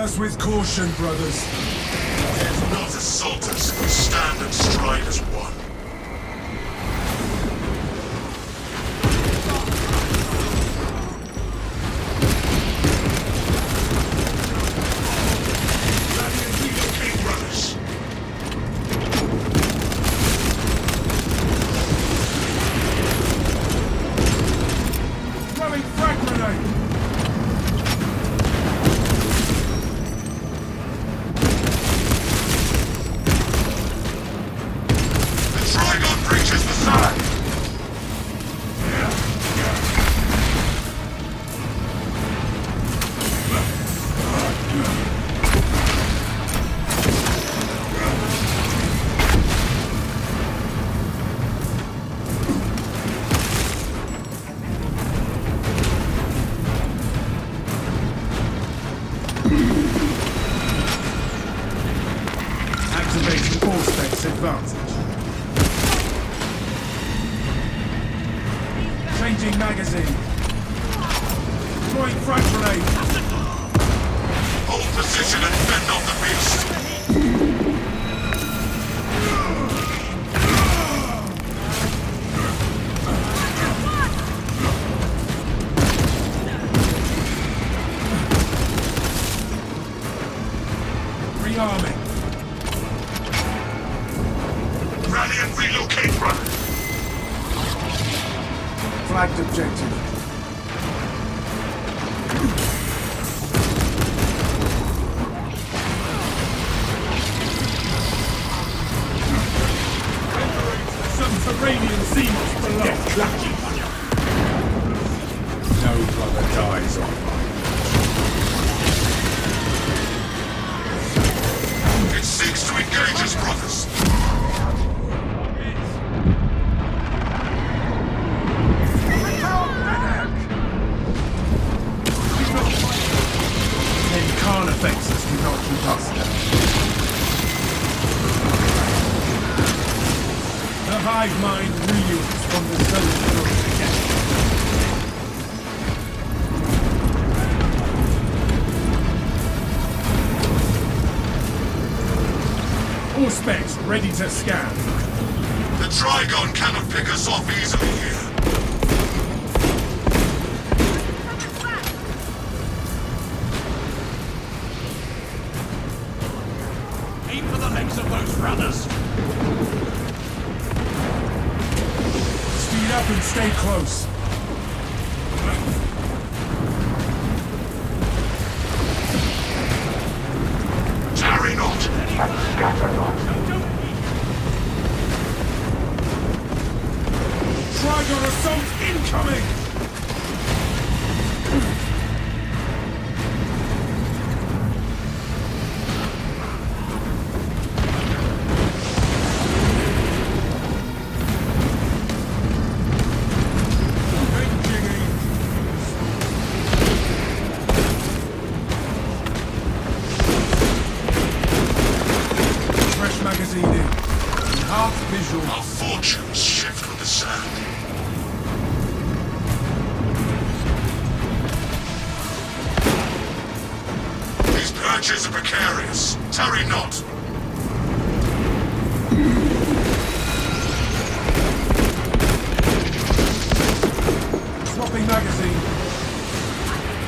us with caution, brothers. If not assault us, stand and stride as one. Relocate, brothers. Throwing frag grenade! Trigon breaches the side! Activating Auspex advantage. Changing magazine. Throwing frag grenade. Hold position and fend off the beast! Rearming. Rally and relocate, brother! Flagged objective. Subterranean seams below. Get lucky. No brother dies on mine. It seeks to engage us, brothers! Then Carnifexes do not keep us down. The hive mind reels from the zone All specs ready to scan. The Trigon cannot pick us off easily here. Aim for the legs of those brothers. Speed up and stay close. Tarry not! Trigon assault incoming! Fresh magazine in. Enhanced visual. Our fortunes shift with the sand. These perches are precarious. Tarry not! Swapping magazine.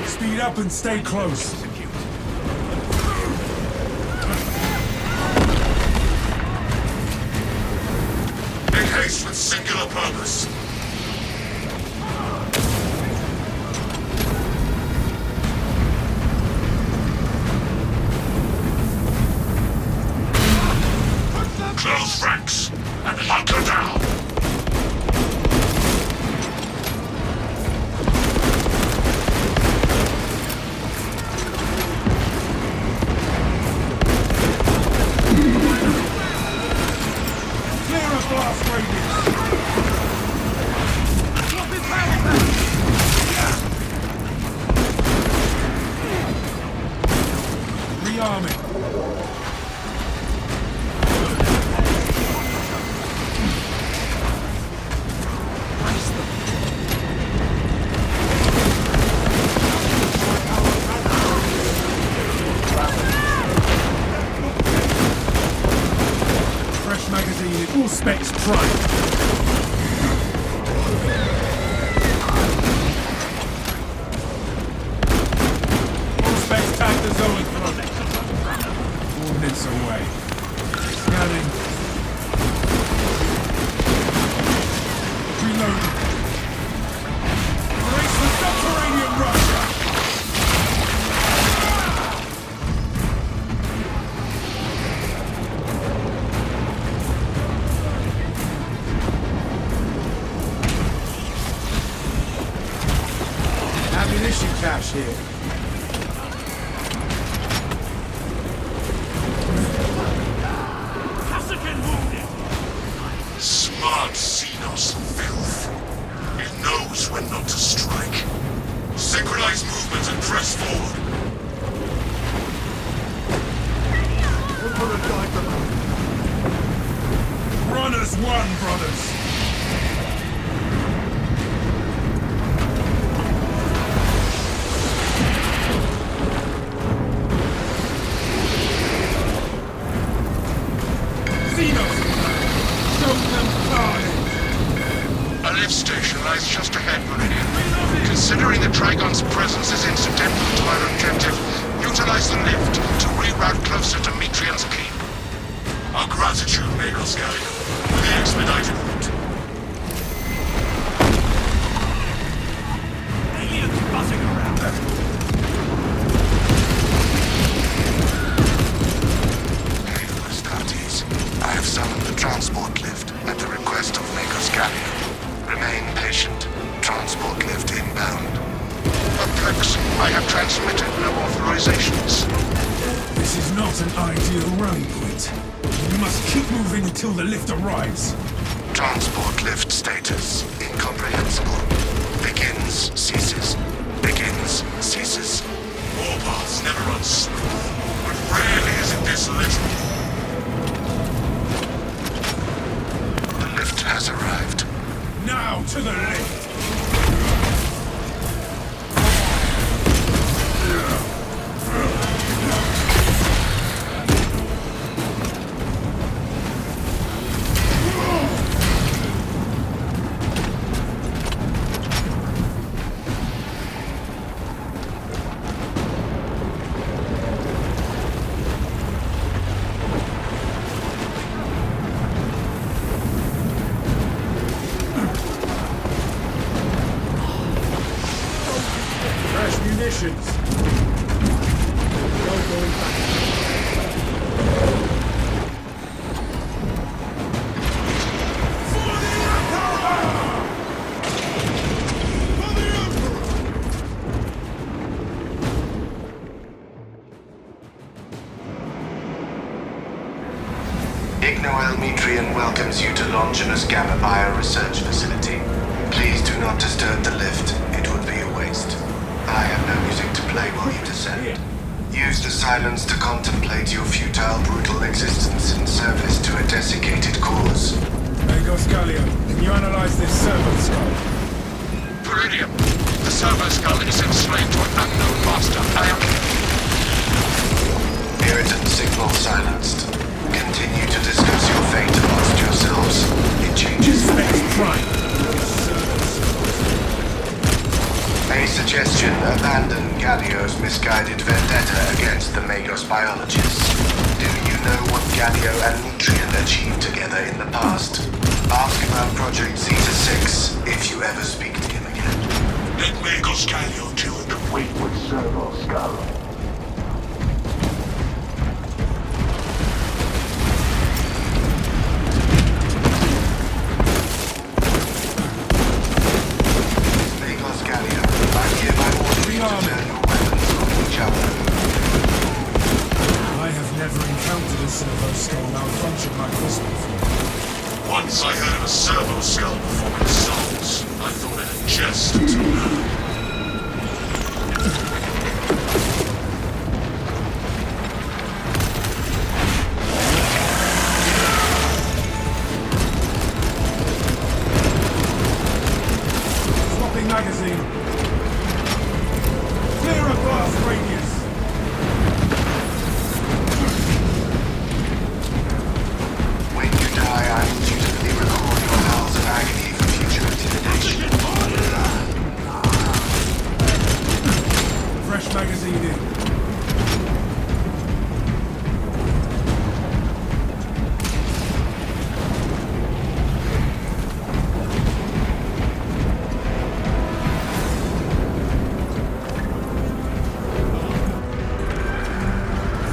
Speed up and stay close. Make haste with singular purpose. Close ranks and hunker down! Clear of blast radius. munition cache here. Kassakin wounded! Smart Xenos filth. It knows when not to strike. Synchronize movements and press forward. Runners won, brothers. Xenos! Show them carnage! A lift station lies just ahead, Meridian. Considering the Trigon's presence is incidental to our objective, utilize the lift to reroute closer to Metrian's keep. Our gratitude, Magos Gallion, for the expedited route. Aliens buzzing around! Hail, Astartes. I have summoned the transport lift at the request of Magos Gallion. Remain patient. Transport lift inbound. Perplex, I have transmitted no authorizations. This is not an ideal run point. We must keep moving until the lift arrives. Transport lift status incomprehensible. Begins, ceases. Begins, ceases. Warpaths never run smooth, but rarely is it this little. The lift has arrived. Now to the lift! Fresh munitions. No going back. Ignoel Metrian welcomes you to Longinus Gamma Bio-Research Facility. Please do not disturb the lift. It would be a waste. I have no music to play while you descend. Use the silence to contemplate your futile, brutal existence in service to a desiccated cause. Magos Gallion, can you analyze this servo skull? Viridium, the servo skull is enslaved to an unknown master. Puritan signal silenced. Continue to discuss your fate amongst yourselves. It changes Space fate. Prime. A suggestion, abandon Gallio's misguided vendetta against the Magos biologists. Do you know what Gallio and Metrian achieved together in the past? Ask about Project Zeta 6 if you ever speak to him again. Let Magos Gallion deal with the wayward servo skull. Magos Gallio, I hereby order you to turn your weapons on each other. I have never encountered a servo skull malfunction like this before. Once I heard of a servo skull performing souls. I thought it a jest until now. Swapping magazine. Clear a blast radius. When you die, I want you to re-record your howls of agony for future intimidation. Fresh magazine in.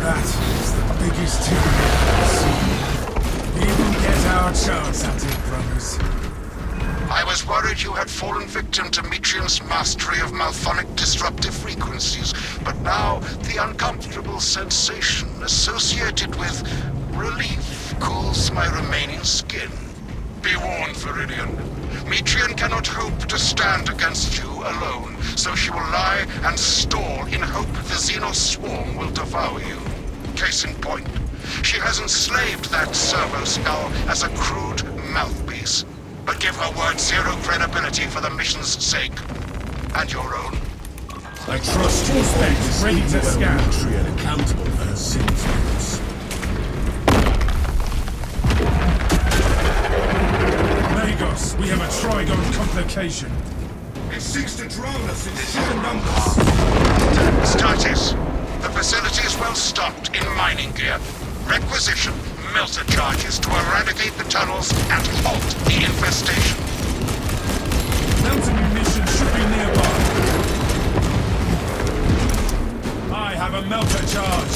That is the biggest tune I've seen. We will get our chance at it, brothers. I was worried you had fallen victim Demetrian's mastery of malphonic disruptive frequencies, but now the uncomfortable sensation associated with relief cools my remaining skin. Be warned, Viridian. Metrian cannot hope to stand against you alone, so she will lie and stall in hope the Xenos swarm will devour you. Case in point, she has enslaved that servo skull as a crude mouthpiece. But give her word zero credibility for the mission's sake. And your own. I trust you. Suspect ready to scan. And accountable for her sins. Magos, we have a Trigon complication. It seeks to drown us in sheer numbers. Status. The facility is well stocked in mining gear. Requisition melter charges to eradicate the tunnels and halt the infestation. Melter munitions should be nearby. I have a melter charge.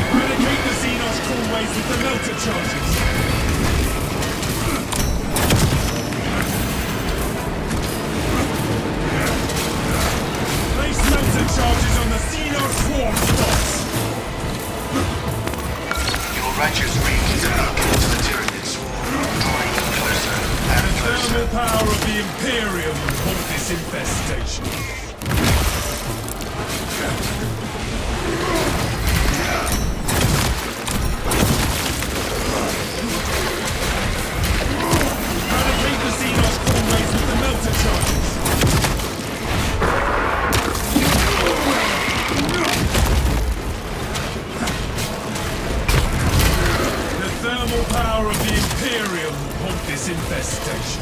Eradicate the Xenos crawlways with the melter charges. Melter charges on the Xenos swarm spots. Your righteous reach is a beacon to the Tyranid swarm, drawing you closer and The closer. thermal power of the Imperium will halt this infestation. Eradicate the Xenos crawlways with the melter charges. The thermal power of the Imperium will halt this infestation.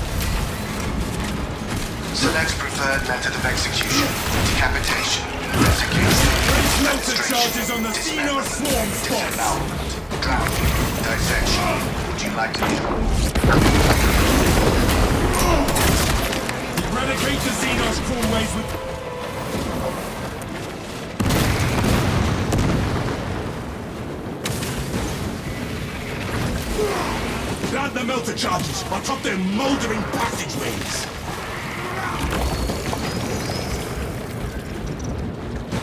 Select preferred method of execution: decapitation, desiccation, Place melter castration, charges on the Xenos swarm spots. disembowelment, drowning, dissection. Would you like to Eradicate the Xenos crawlways with... Plant the melter charges on top their mouldering passageways.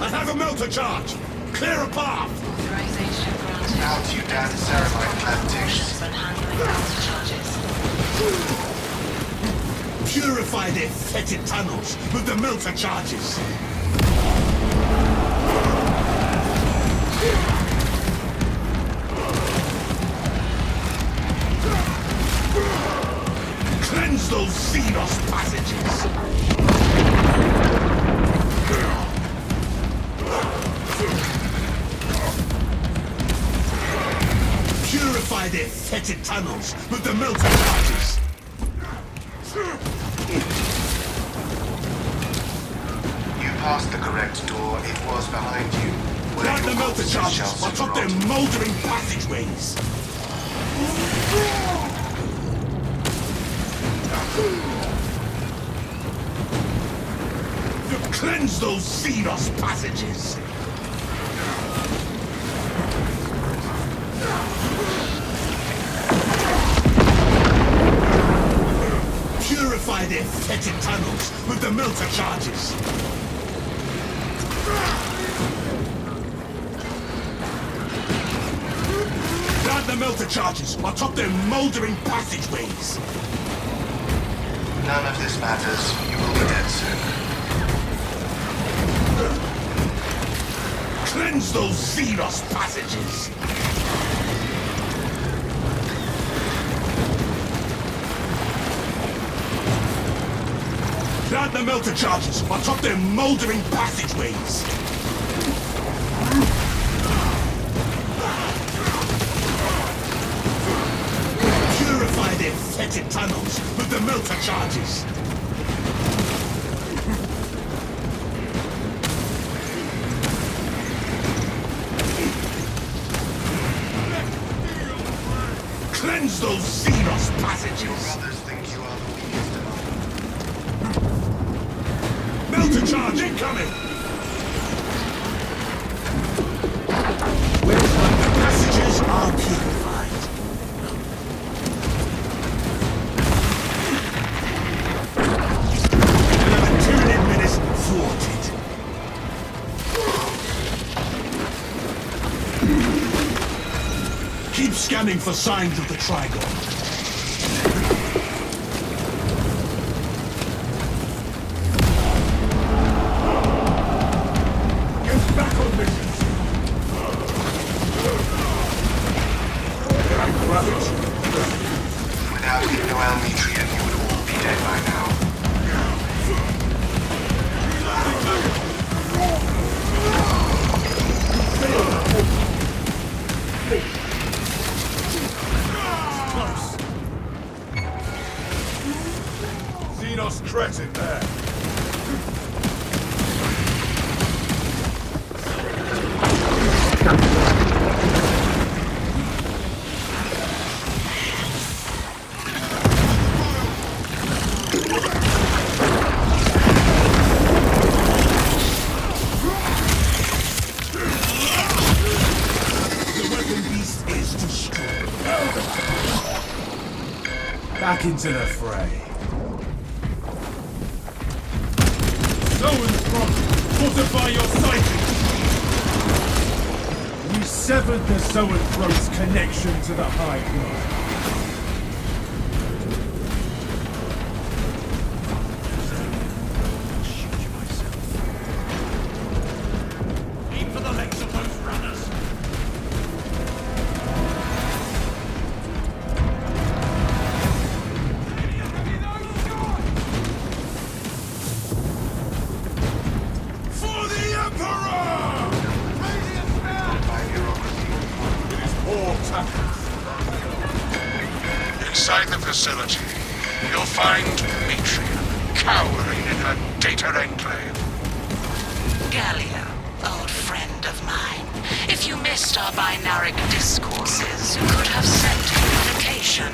I have a melter charge. Clear a path. Authorization granted. out, you damn ceramite clad ticks? When handling melter charges. Purify their fetid tunnels with the melter charges. Cleanse those Xenos passages. Purify their fetid tunnels with the melter charges. You passed the correct door. It was behind you. Where Plant the your melter corpses charges shall on top rot. their mouldering passageways. To cleanse those Xenos passages. Purify their fetid tunnels with the melter charges. Plant the melter charges on top their mouldering passageways. None of this matters. You will be dead soon. Cleanse those Xenos passages. Plant the melter charges on top their mouldering passageways. Purify their fetid tunnels with the melter charges. Cleanse those Xenos passages. Brothers think you are the weakest among Melter charge incoming! The passages Keep scanning for signs of the Trigon. Get back on mission! Grab it! Without Igno Almetrian, you would all be dead by now. Xenos Cretin there! Back into the fray. Zoan's front! Fortify your sighting! We severed the Zoan throat's connection to the Hive Mind. Aim for the legs of those runners. For the Emperor! It is war tactics. Inside the facility, you'll find Metria, cowering in her data enclave. Gallia, old friend of mine. If you missed our binaric discourses, you could have sent communication.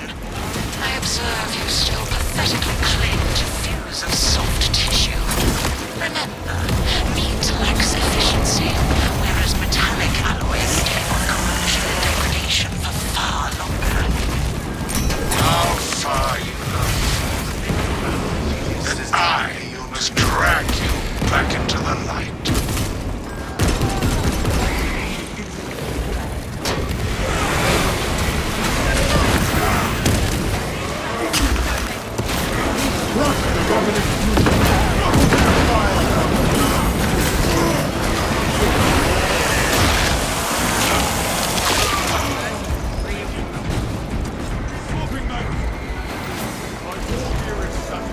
I observe you still pathetically cling to views of soft tissue. Remember, meat lacks efficiency, whereas metallic alloys stay on corrosion and degradation for far longer. How far you love that I must drag you back into the light. Swapping mag. My war gear is set.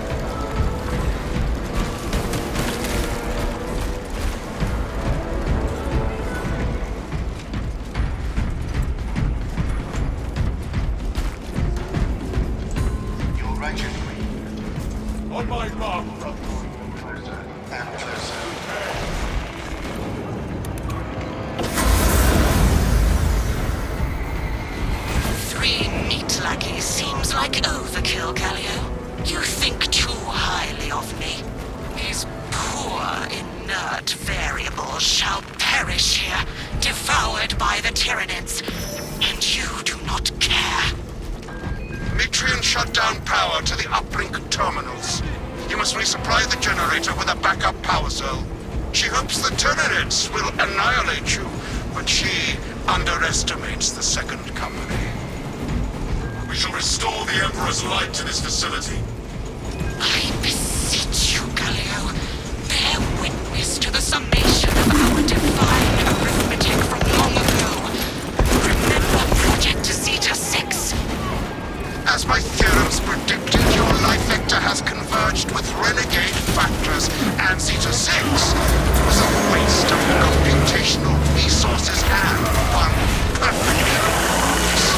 You're right, your queen. On my mark, brothers. Closer and closer. Three meat lackeys seems like overkill, Galio. You think too highly of me. These poor, inert variables shall perish here, devoured by the Tyranids. And you do not care. Metrian shut down power to the uplink terminals. You must resupply the generator with a backup power cell. She hopes the Tyranids will annihilate you, but she underestimates the second company. We shall restore the Emperor's light to this facility. I beseech you, Galio. Bear witness to the summation of our divine arithmetic from long ago. Remember Project Zeta 6? As my theorems predicted, your life vector has converged with renegade factors, and Zeta 6 was a waste of computational resources and one perfectly hopeless.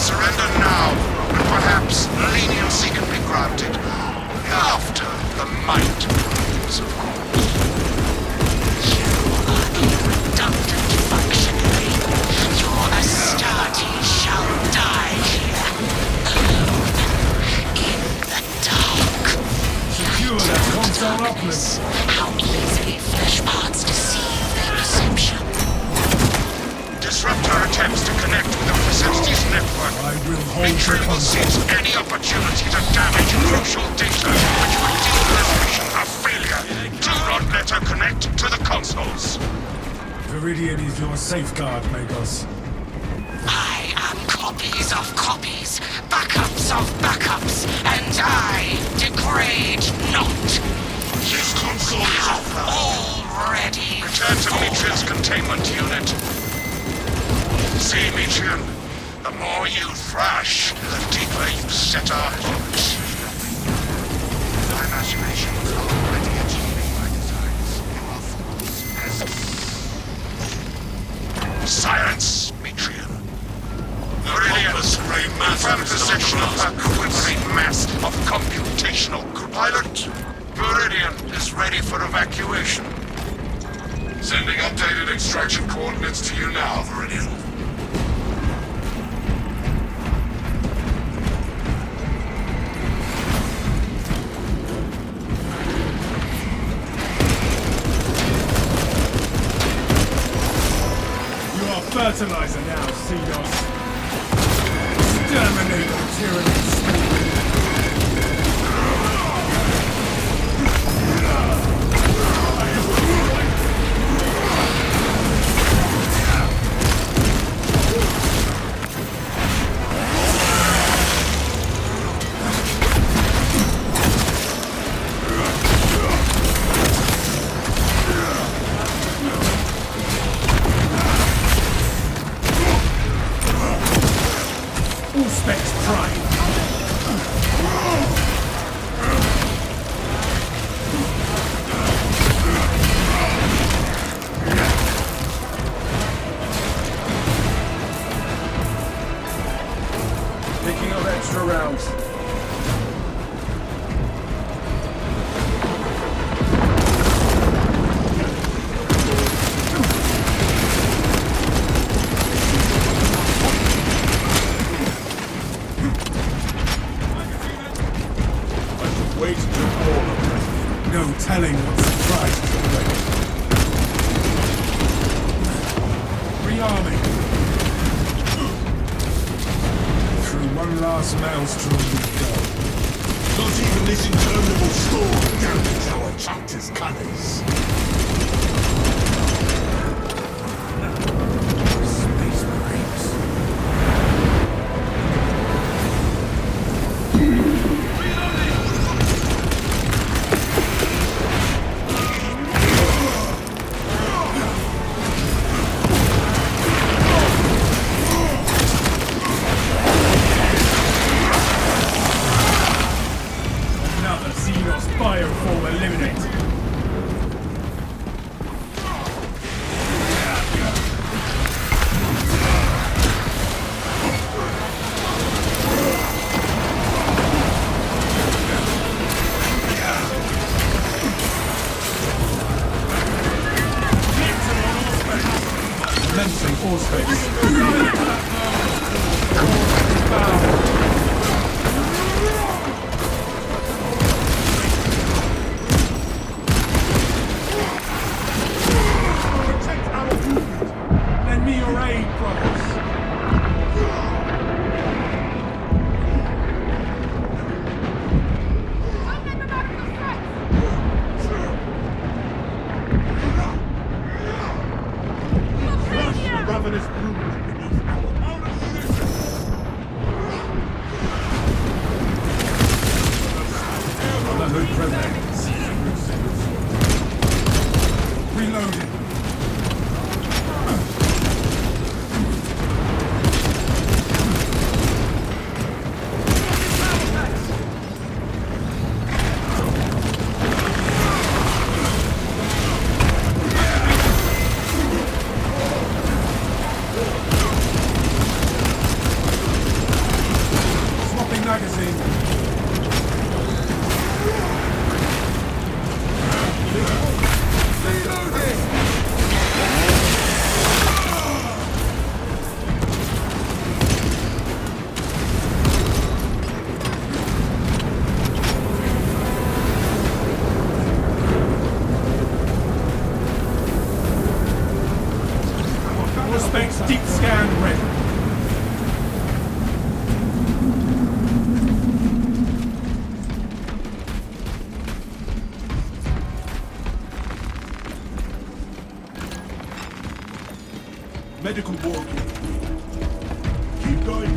Surrender now, and perhaps leniency can be granted. After the might comes, of course. You are a redundant functionary. Your Astartes shall die here, alone, in the dark. Secure that console Darkness. uplink. How easily flesh parts deceive their perception. Disrupt her attempts to connect with the facility's network. I will hold the Metrian will console. seize any opportunity to damage crucial data, which would deem this mission a failure. Do not let her connect to the consoles. Viridian is your safeguard, Magos. I am copies of copies, backups of backups, and I degrade not. This console is offline. Already. Return to Metrian's containment unit. See, Metrian, the more you thrash, the deeper you set our hooks. My imagination was already achieving my designs. You are fools. Silence, Metrian. Viridian, confirm possession of her quivering mass of computational pilot. Viridian is ready for evacuation. Sending updated extraction coordinates to you now, Viridian. You are fertilizer now, Xenos. Exterminate the tyrannies. Auspex Prime. Picking up extra rounds. Wait to all of them. No telling what surprises await. Rearming. Through one last maelstrom we go. Not even this interminable storm damage our chapter's colours. Space Marines. Another Xenos bioform eliminated.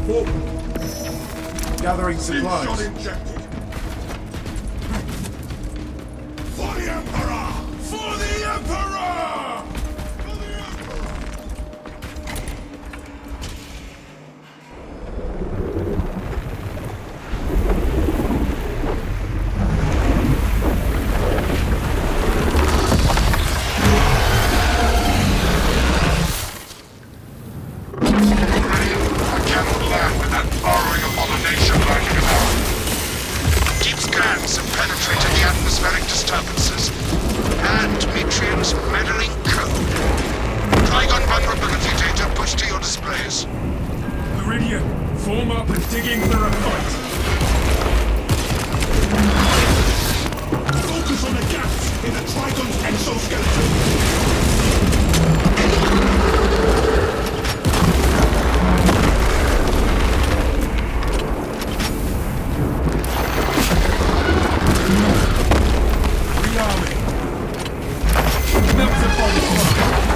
Forward. Gathering Slingshot supplies. injected. For the Emperor! For the Emperor! For the Emperor! I cannot land with that borrowing abomination lurking around. Deep scans have penetrated the atmospheric disturbances and Metrian's meddling code. Trigon vulnerability data pushed to your displays. Meridian, form up and dig in for a fight. Focus on the gaps in the Trigon's exoskeleton! Rearming. Melt upon fire.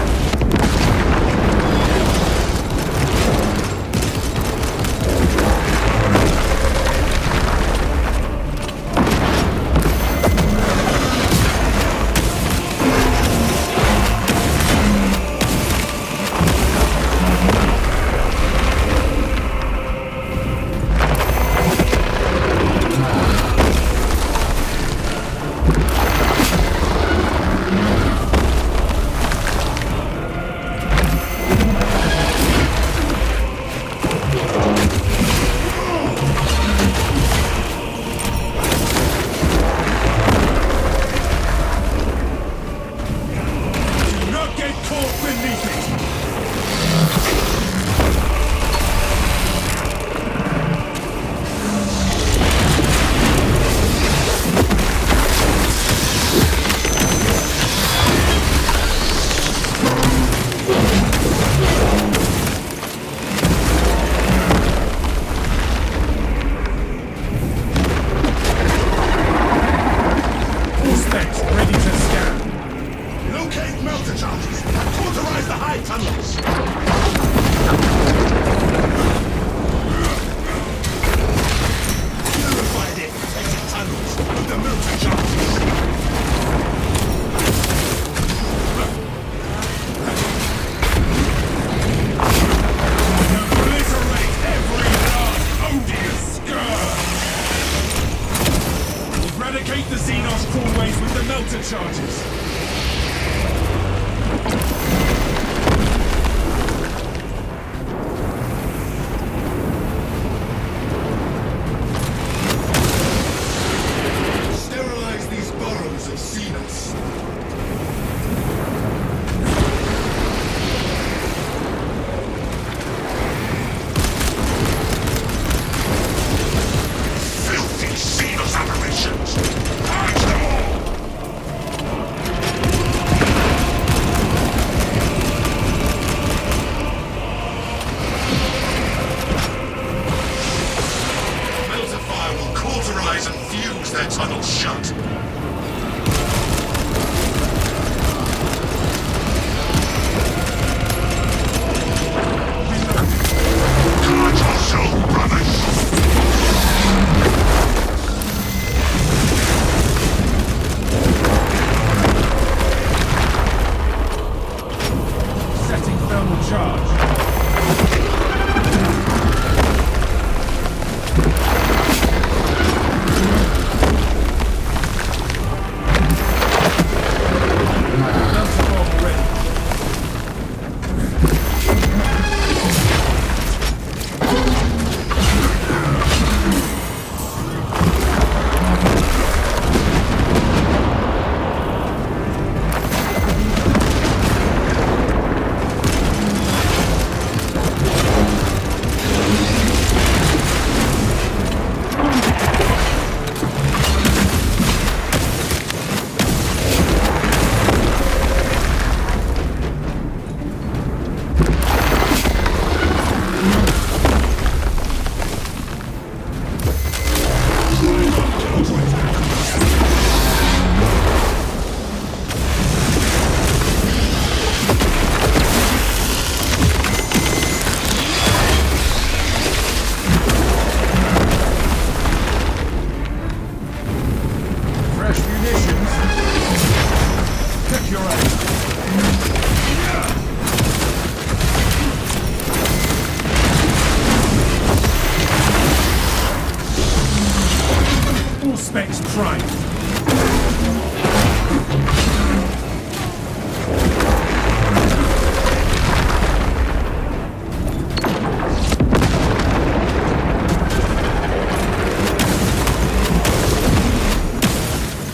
Specs Prime.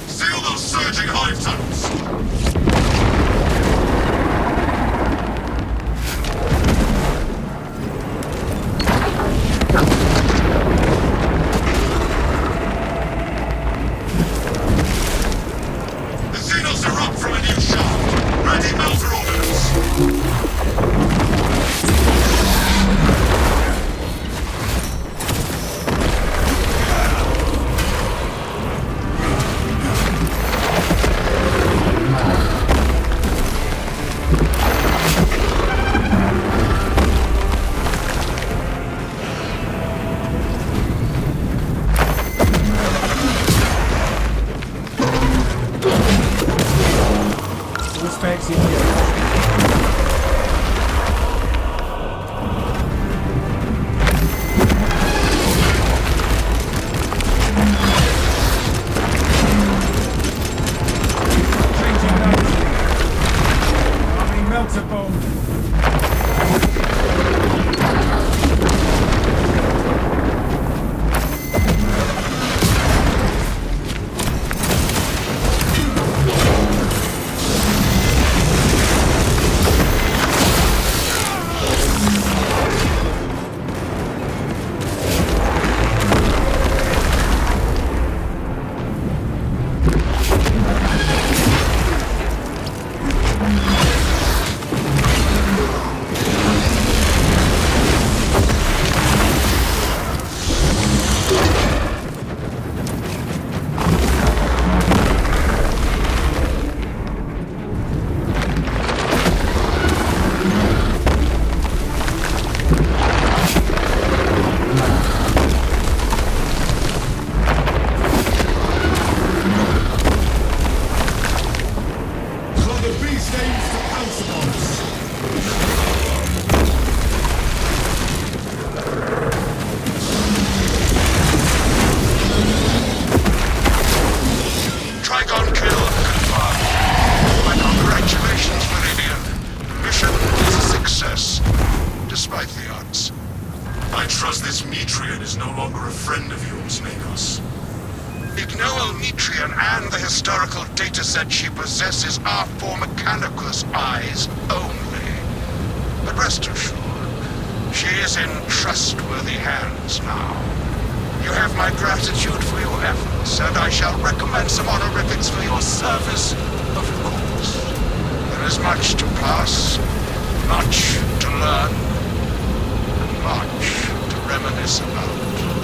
Seal those surging hive tunnels! The Xenos erupt from a new shaft! Ready melter ordnance! All specs in here. Changing notes. Army melter bomb. Call the beast aims to pounce upon us! Trigon kill confirmed. My congratulations, Meridian. Mission is a success, despite the odds. I trust this Metrian is no longer a friend of yours, Magos. Ignoel Metrian and the historical dataset she possesses are for Mechanicus eyes only. But rest assured, she is in trustworthy hands now. You have my gratitude for your efforts, and I shall recommend some honorifics for your service, of course. There is much to pass, much to learn, and much to reminisce about.